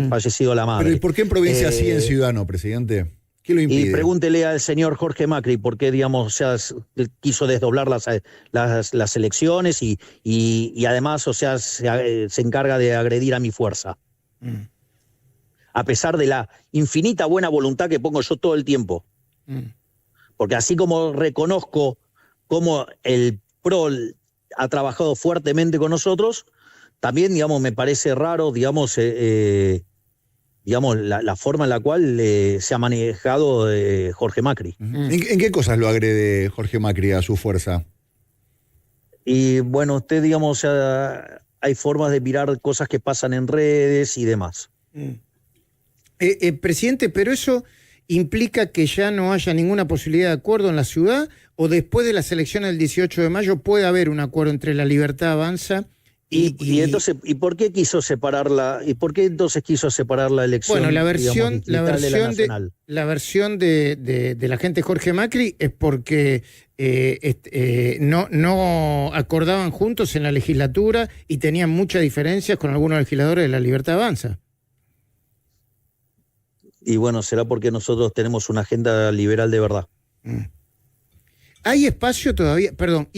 fallecido la madre. Pero ¿y por qué en provincia sí, en ciudad no, presidente? ¿Qué lo impide? Y pregúntele al señor Jorge Macri por qué, digamos, quiso desdoblar las elecciones y además, o sea, se encarga de agredir a mi fuerza. A pesar de la infinita buena voluntad que pongo yo todo el tiempo. Porque así como reconozco cómo el PRO ha trabajado fuertemente con nosotros, también, digamos, me parece raro, digamos, la forma en la cual se ha manejado Jorge Macri. ¿En qué cosas lo agrede Jorge Macri a su fuerza? Y bueno, usted, digamos, hay formas de mirar cosas que pasan en redes y demás. Presidente, pero eso implica que ya no haya ninguna posibilidad de acuerdo en la ciudad, o después de las elecciones del 18 de mayo puede haber un acuerdo entre la Libertad Avanza y entonces, ¿y por qué quiso separarla? ¿Y por qué entonces quiso separar la elección? Bueno, la versión de la gente Jorge Macri es porque no acordaban juntos en la legislatura y tenían muchas diferencias con algunos legisladores de la Libertad Avanza. Y bueno, será porque nosotros tenemos una agenda liberal de verdad. ¿Hay espacio todavía? Perdón,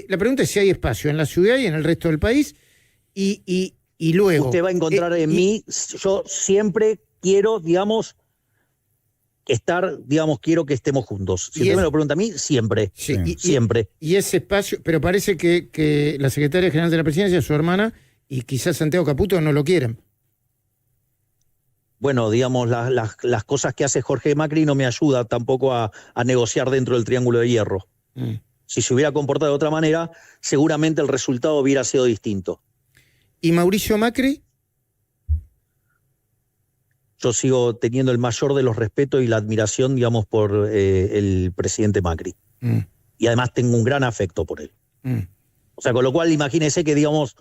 la pregunta es si hay espacio en la ciudad y en el resto del país y luego... Usted va a encontrar en mí, yo siempre quiero, digamos, quiero que estemos juntos. Si usted me lo pregunta a mí, siempre, siempre. Y ese espacio, pero parece que la secretaria general de la presidencia, su hermana, y quizás Santiago Caputo no lo quieren. Bueno, digamos, las cosas que hace Jorge Macri no me ayuda tampoco a negociar dentro del Triángulo de Hierro. Si se hubiera comportado de otra manera, seguramente el resultado hubiera sido distinto. ¿Y Mauricio Macri? Yo sigo teniendo el mayor de los respetos y la admiración, digamos, por el presidente Macri. Y además tengo un gran afecto por él. O sea, con lo cual imagínese que, digamos,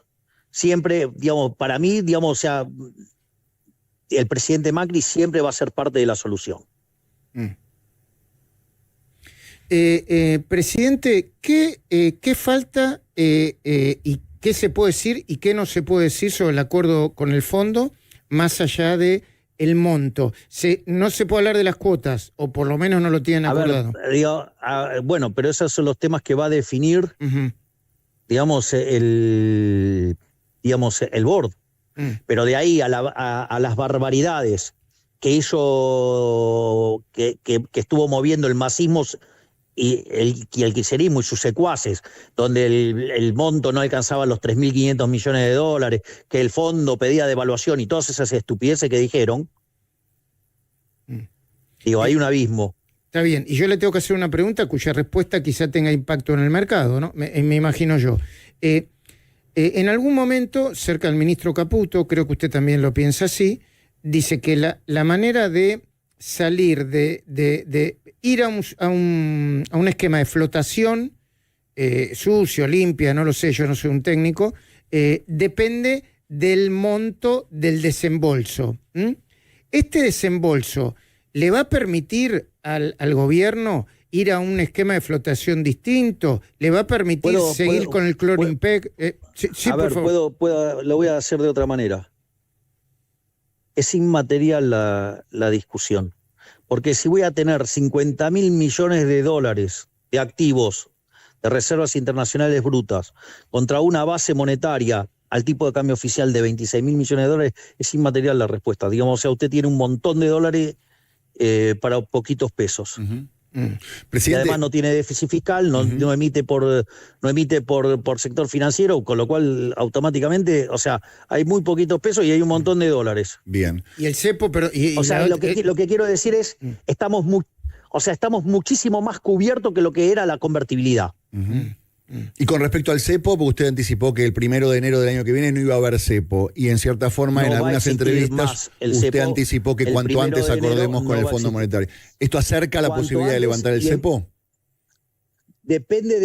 siempre, digamos, para mí, digamos, o sea, el presidente Macri siempre va a ser parte de la solución. Presidente, ¿qué falta y qué se puede decir y qué no se puede decir sobre el acuerdo con el fondo, más allá de el monto? No se puede hablar de las cuotas, o por lo menos no lo tienen acordado. Bueno, pero esos son los temas que va a definir, digamos, el board. Pero de ahí a las barbaridades que hizo, que estuvo moviendo el masismo y el kirchnerismo y sus secuaces, donde el monto no alcanzaba los 3.500 millones de dólares, que el fondo pedía devaluación y todas esas estupideces que dijeron, hay un abismo. Está bien, y yo le tengo que hacer una pregunta cuya respuesta quizá tenga impacto en el mercado, ¿no? Me imagino yo. En algún momento, cerca del ministro Caputo, creo que usted también lo piensa así, dice que la manera de salir, de ir a un esquema de flotación sucio, limpia, no lo sé, yo no soy un técnico, depende del monto del desembolso. ¿Este desembolso le va a permitir al gobierno ir a un esquema de flotación distinto? ¿Le va a permitir seguir con el Clorimpec? Sí, a ver, lo voy a hacer de otra manera. Es inmaterial la discusión. Porque si voy a tener 50.000 millones de dólares de activos de reservas internacionales brutas contra una base monetaria al tipo de cambio oficial de 26.000 millones de dólares, es inmaterial la respuesta. Digamos, o sea, usted tiene un montón de dólares para poquitos pesos. Y Presidente, además no tiene déficit fiscal, no emite por sector financiero, con lo cual automáticamente, o sea, hay muy poquitos pesos y hay un montón de dólares. bien. Y el cepo, pero... O sea, lo que quiero decir es, estamos muchísimo más cubiertos que lo que era la convertibilidad. Y con respecto al cepo, porque usted anticipó que el 1 de enero del año que viene no iba a haber cepo, y en cierta forma No en va a algunas existir entrevistas más el usted cepo. anticipó que El cuanto 1 antes de enero acordemos no con el va a Fondo existir. Monetario. ¿Esto acerca la Cuanto posibilidad de antes levantar el y en- cepo? Depende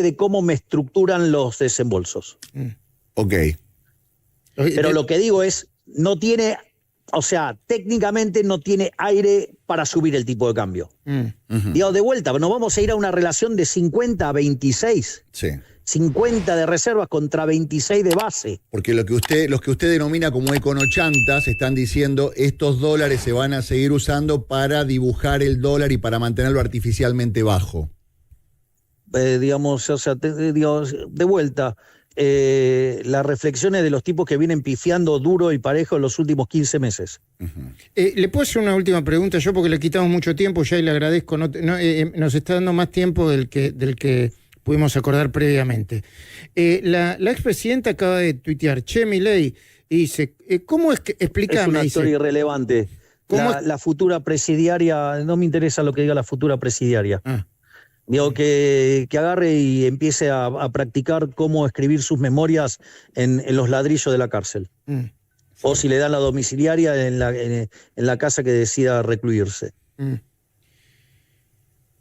de cómo me estructuran los desembolsos. Ok. Pero lo que digo es, no tiene, o sea, técnicamente no tiene aire para subir el tipo de cambio. Digo, de vuelta, nos vamos a ir a una relación de 50 a 26. Sí. 50 de reservas contra 26 de base. Porque los que usted denomina como econochantas están diciendo estos dólares se van a seguir usando para dibujar el dólar y para mantenerlo artificialmente bajo. Digamos, o sea, de vuelta, las reflexiones de los tipos que vienen pifiando duro y parejo en los últimos 15 meses. ¿Le puedo hacer una última pregunta yo? Porque le quitamos mucho tiempo ya y le agradezco. Nos está dando más tiempo del que pudimos acordar previamente. La expresidenta acaba de tuitear, Milei, y dice, ¿cómo es que, explícame? Es una dice, historia irrelevante. ¿Cómo La futura presidiaria, no me interesa lo que diga la futura presidiaria. Digo, que agarre y empiece a practicar cómo escribir sus memorias en los ladrillos de la cárcel. O si le dan la domiciliaria en la casa que decida recluirse.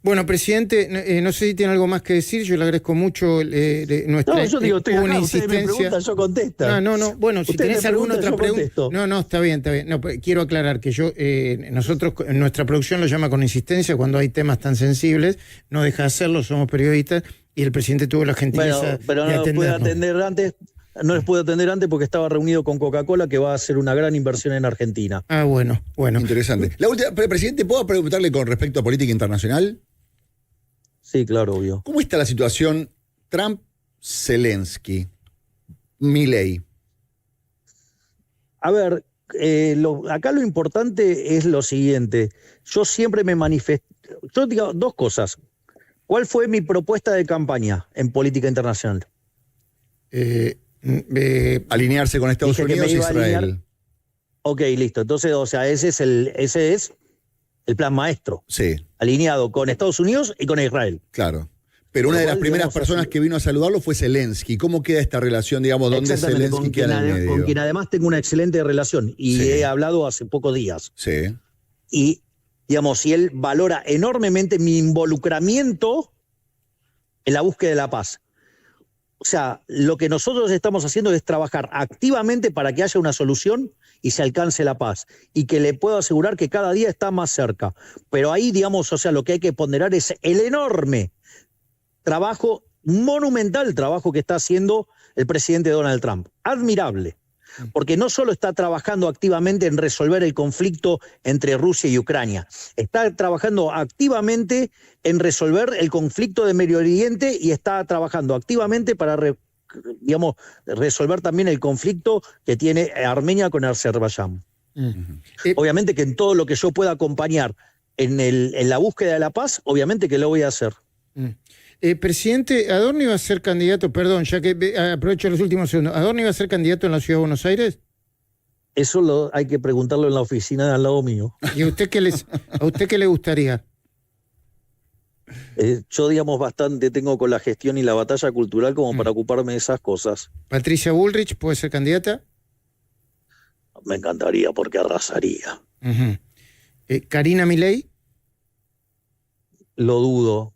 Bueno, presidente, no sé si tiene algo más que decir. Yo le agradezco mucho nuestra No, yo digo, estoy acá, una ustedes me insistencia. preguntan, yo contesto. No. Bueno, si Ustedes tenés me alguna otra preguntan, yo pregunta. contesto. No, está bien. No, pues, quiero aclarar que nosotros, nuestra producción lo llama con insistencia cuando hay temas tan sensibles. No deja de hacerlo, somos periodistas y el presidente tuvo la gentileza Bueno, pero de no les pude atendernos. atender antes. No les pude atender antes porque estaba reunido con Coca-Cola, que va a hacer una gran inversión en Argentina. Ah, bueno. Interesante. La última, presidente, ¿puedo preguntarle con respecto a política internacional? Sí, claro, obvio. ¿Cómo está la situación Trump-Zelensky, Milei? A ver, acá lo importante es lo siguiente. Yo siempre me manifesté. Yo digo dos cosas. ¿Cuál fue mi propuesta de campaña en política internacional? Alinearse con Estados Dije que me Unidos e iba a alinear. Israel. Ok, listo. Entonces, o sea, ese es el plan maestro. Sí, Alineado con Estados Unidos y con Israel. claro. Pero una de las Igual, primeras digamos, personas así. que vino a saludarlo fue Zelensky. ¿Cómo queda esta relación, digamos, dónde Exactamente, Zelensky queda en el medio? con quien además tengo una excelente relación y Sí. he hablado hace pocos días. Sí, Y, digamos, si él valora enormemente mi involucramiento en la búsqueda de la paz. O sea, lo que nosotros estamos haciendo es trabajar activamente para que haya una solución y se alcance la paz. Y que le puedo asegurar que cada día está más cerca. Pero ahí, digamos, o sea, lo que hay que ponderar es el enorme trabajo, monumental trabajo que está haciendo el presidente Donald Trump. Admirable. Porque no solo está trabajando activamente en resolver el conflicto entre Rusia y Ucrania, está trabajando activamente en resolver el conflicto de Medio Oriente y está trabajando activamente para resolver también el conflicto que tiene Armenia con Azerbaiyán. Obviamente que en todo lo que yo pueda acompañar en la búsqueda de la paz, obviamente que lo voy a hacer. Presidente, ¿Adorno iba a ser candidato? Perdón, ya que aprovecho los últimos segundos. ¿Adorno iba a ser candidato en la Ciudad de Buenos Aires? Eso hay que preguntarlo en la oficina de al lado mío. ¿Y a usted qué le gustaría? Yo, digamos, bastante tengo con la gestión y la batalla cultural como para ocuparme de esas cosas. ¿Patricia Bullrich puede ser candidata? Me encantaría porque arrasaría. ¿Karina Milei? Lo dudo.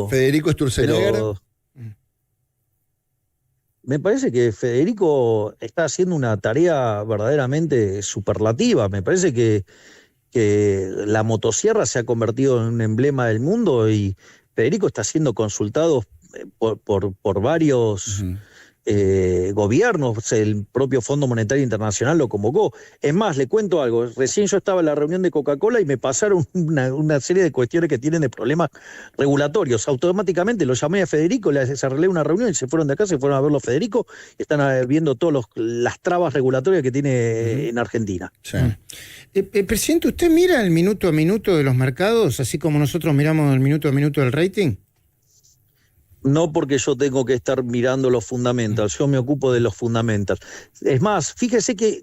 Federico Sturzenegger. Pero me parece que Federico está haciendo una tarea verdaderamente superlativa. Me parece que la motosierra se ha convertido en un emblema del mundo y Federico está siendo consultado por varios gobiernos, el propio Fondo Monetario Internacional lo convocó. Es más, le cuento algo, recién yo estaba en la reunión de Coca-Cola y me pasaron una serie de cuestiones que tienen de problemas regulatorios. Automáticamente lo llamé a Federico, se arreglé una reunión y se fueron de acá, se fueron a verlo a Federico y están viendo todas las trabas regulatorias que tiene en Argentina. Sí. Presidente, ¿usted mira el minuto a minuto de los mercados, así como nosotros miramos el minuto a minuto del rating? No, porque yo tengo que estar mirando los fundamentals, yo me ocupo de los fundamentals. Es más, fíjese que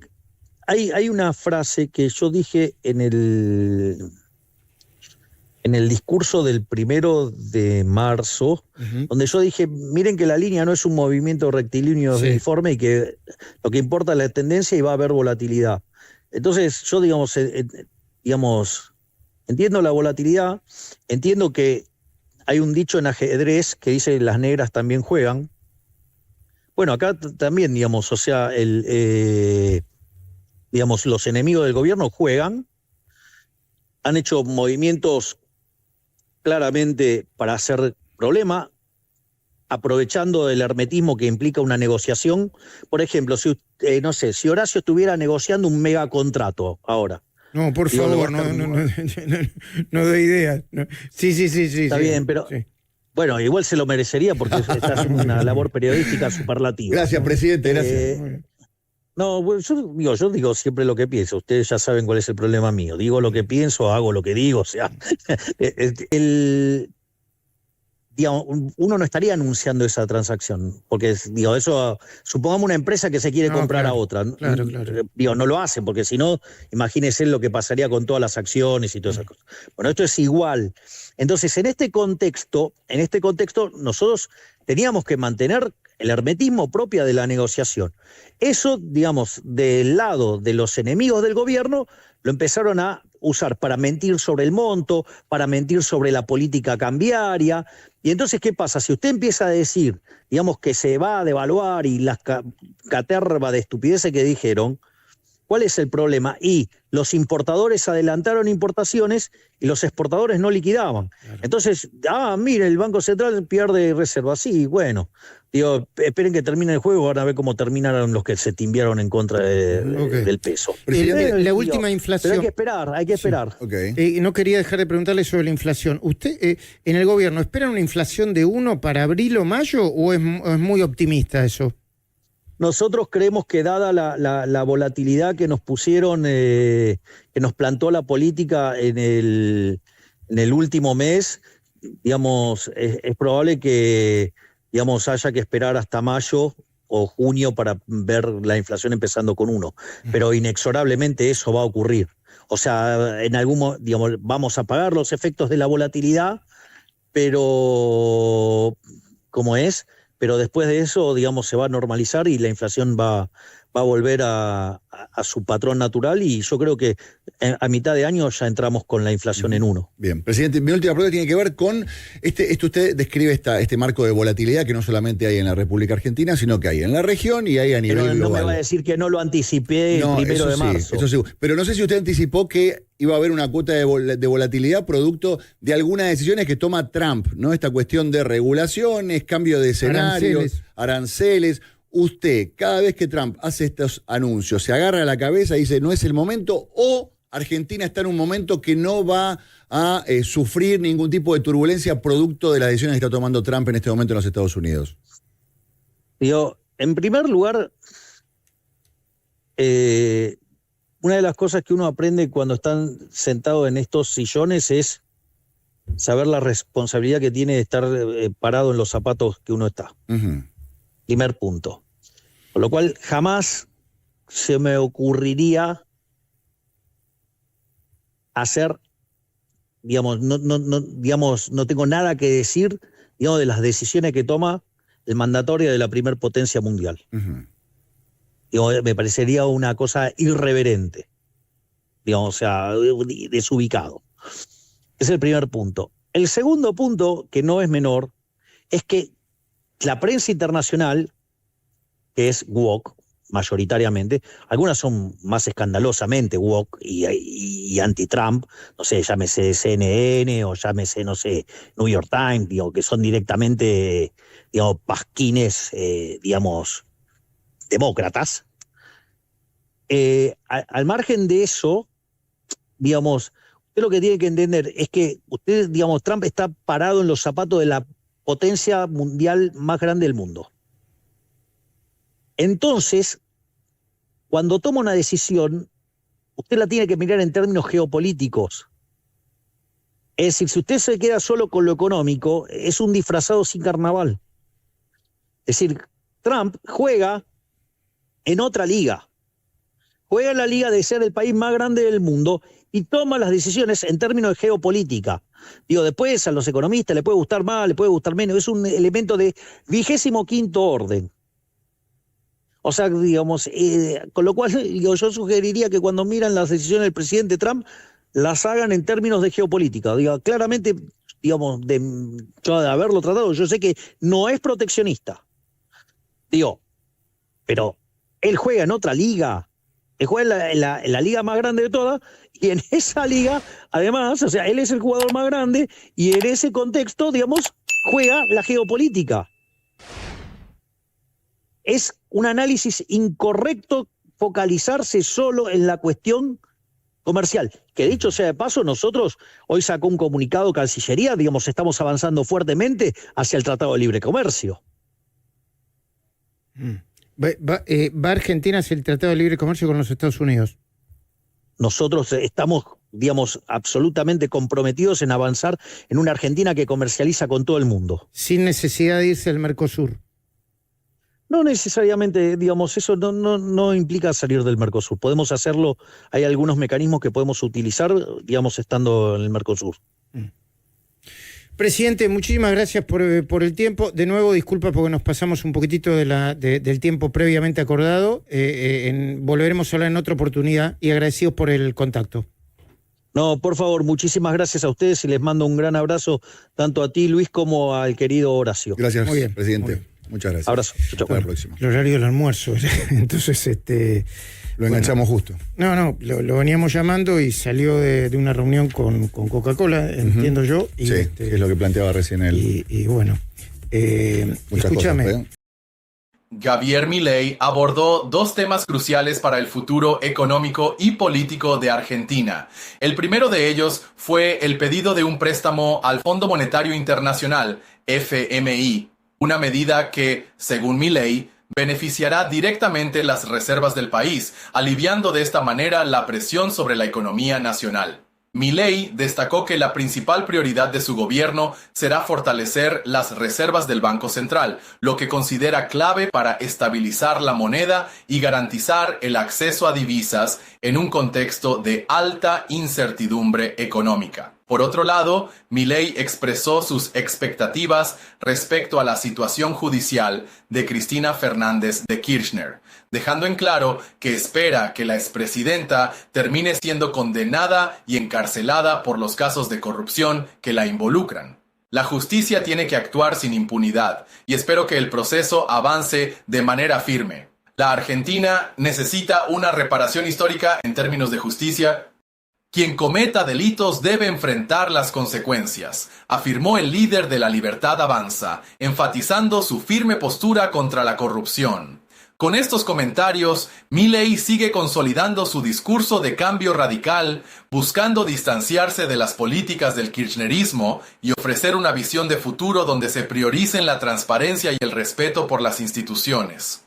hay una frase que yo dije en el discurso del 1 de marzo, donde yo dije, miren que la línea no es un movimiento rectilíneo uniforme y que lo que importa es la tendencia y va a haber volatilidad. Entonces yo, digamos, entiendo la volatilidad, entiendo que hay un dicho en ajedrez que dice las negras también juegan. Bueno, acá también, digamos, o sea, digamos, los enemigos del gobierno juegan, han hecho movimientos claramente para hacer problema, aprovechando el hermetismo que implica una negociación. Por ejemplo, si Horacio estuviera negociando un megacontrato ahora. No, por favor, no doy ideas. No. Sí. Está bien, pero sí. Bueno, igual se lo merecería porque está haciendo una labor periodística superlativa. Gracias, presidente, gracias. No, yo digo siempre lo que pienso. Ustedes ya saben cuál es el problema mío. Digo lo que pienso, hago lo que digo. O sea, digamos, uno no estaría anunciando esa transacción, porque eso, supongamos una empresa que se quiere comprar a otra. Claro. No lo hacen, porque si no, imagínense lo que pasaría con todas las acciones y todas esas cosas. Bueno, esto es igual. Entonces, en este contexto, nosotros teníamos que mantener el hermetismo propio de la negociación. Eso, digamos, del lado de los enemigos del gobierno, lo empezaron a usar para mentir sobre el monto, para mentir sobre la política cambiaria. Y entonces, ¿qué pasa? Si usted empieza a decir, digamos, que se va a devaluar y las caterva de estupideces que dijeron, ¿cuál es el problema? Y los importadores adelantaron importaciones y los exportadores no liquidaban. Claro. Entonces, mire, el Banco Central pierde reservas. Sí, bueno, esperen que termine el juego, van a ver cómo terminaron los que se timbiaron en contra del peso. La última inflación. Pero hay que esperar. Sí. Okay. No quería dejar de preguntarle sobre la inflación. ¿Usted en el gobierno esperan una inflación de 1 para abril o mayo o es muy optimista eso? Nosotros creemos que dada la volatilidad que nos pusieron, que nos plantó la política en el último mes, digamos, es probable que, digamos, haya que esperar hasta mayo o junio para ver la inflación empezando con 1. Pero inexorablemente eso va a ocurrir. O sea, en digamos, vamos a pagar los efectos de la volatilidad, pero pero después de eso, digamos, se va a normalizar y la inflación va a volver a su patrón natural, y yo creo que a mitad de año ya entramos con la inflación en 1. Bien, presidente, mi última pregunta tiene que ver con esto. Usted describe este marco de volatilidad que no solamente hay en la República Argentina, sino que hay en la región y hay a nivel global. No me va a decir que no lo anticipé el 1 de marzo. Eso sí, pero no sé si usted anticipó que iba a haber una cuota de volatilidad producto de algunas decisiones que toma Trump, ¿no? Esta cuestión de regulaciones, cambio de escenarios, aranceles. Usted, cada vez que Trump hace estos anuncios, se agarra a la cabeza y dice, no es el momento, o Argentina está en un momento que no va a sufrir ningún tipo de turbulencia producto de las decisiones que está tomando Trump en este momento en los Estados Unidos. En primer lugar, una de las cosas que uno aprende cuando están sentados en estos sillones es saber la responsabilidad que tiene de estar parado en los zapatos que uno está. Uh-huh. Primer punto. Con lo cual jamás se me ocurriría hacer, digamos, no tengo nada que decir, digamos, de las decisiones que toma el mandatario de la primer potencia mundial. Uh-huh. Me parecería una cosa irreverente, digamos, o sea, desubicado. Es el primer punto. El segundo punto, que no es menor, es que la prensa internacional, que es woke, mayoritariamente. Algunas son más escandalosamente woke y anti-Trump, no sé, llámese CNN o llámese, no sé, New York Times, digo, que son directamente, digamos, pasquines, digamos, demócratas. Al margen de eso, digamos, usted lo que tiene que entender es que usted, digamos, Trump está parado en los zapatos de la potencia mundial más grande del mundo. Entonces, cuando toma una decisión, usted la tiene que mirar en términos geopolíticos. Es decir, si usted se queda solo con lo económico, es un disfrazado sin carnaval. Es decir, Trump juega en otra liga. Juega en la liga de ser el país más grande del mundo y toma las decisiones en términos de geopolítica. Digo, después a los economistas le puede gustar más, le puede gustar menos, es un elemento de 25º orden. O sea, digamos, con lo cual digo, yo sugeriría que cuando miran las decisiones del presidente Trump, las hagan en términos de geopolítica. Digo, claramente, digamos, yo de haberlo tratado, yo sé que no es proteccionista. Digo, pero él juega en otra liga. Él juega en la liga más grande de todas, y en esa liga, además, o sea, él es el jugador más grande, y en ese contexto, digamos, juega la geopolítica. Es un análisis incorrecto focalizarse solo en la cuestión comercial. Que dicho sea de paso, nosotros hoy sacó un comunicado Cancillería, digamos, estamos avanzando fuertemente hacia el Tratado de Libre Comercio. ¿Va Argentina hacia el Tratado de Libre Comercio con los Estados Unidos? Nosotros estamos, digamos, absolutamente comprometidos en avanzar en una Argentina que comercializa con todo el mundo. Sin necesidad de irse al Mercosur. No necesariamente, digamos, eso no implica salir del Mercosur. Podemos hacerlo, hay algunos mecanismos que podemos utilizar, digamos, estando en el Mercosur. Presidente, muchísimas gracias por el tiempo. De nuevo, disculpa porque nos pasamos un poquitito del tiempo previamente acordado. Volveremos a hablar en otra oportunidad y agradecidos por el contacto. No, por favor, muchísimas gracias a ustedes y les mando un gran abrazo tanto a ti, Luis, como al querido Horacio. Gracias, muy bien, presidente. muy bien. Muchas gracias. Abrazo. Chau. Hasta la próxima. El horario del almuerzo. Entonces, Lo enganchamos justo. No, lo veníamos llamando y salió de una reunión con Coca-Cola, entiendo yo. Y sí, que es lo que planteaba recién él. Y bueno, escúchame. Cosas, Javier Milei abordó dos temas cruciales para el futuro económico y político de Argentina. El primero de ellos fue el pedido de un préstamo al Fondo Monetario Internacional, FMI, una medida que, según Milei, beneficiará directamente las reservas del país, aliviando de esta manera la presión sobre la economía nacional. Milei destacó que la principal prioridad de su gobierno será fortalecer las reservas del Banco Central, lo que considera clave para estabilizar la moneda y garantizar el acceso a divisas en un contexto de alta incertidumbre económica. Por otro lado, Milei expresó sus expectativas respecto a la situación judicial de Cristina Fernández de Kirchner, dejando en claro que espera que la expresidenta termine siendo condenada y encarcelada por los casos de corrupción que la involucran. La justicia tiene que actuar sin impunidad y espero que el proceso avance de manera firme. La Argentina necesita una reparación histórica en términos de justicia. Quien cometa delitos debe enfrentar las consecuencias, afirmó el líder de La Libertad Avanza, enfatizando su firme postura contra la corrupción. Con estos comentarios, Milei sigue consolidando su discurso de cambio radical, buscando distanciarse de las políticas del kirchnerismo y ofrecer una visión de futuro donde se prioricen la transparencia y el respeto por las instituciones.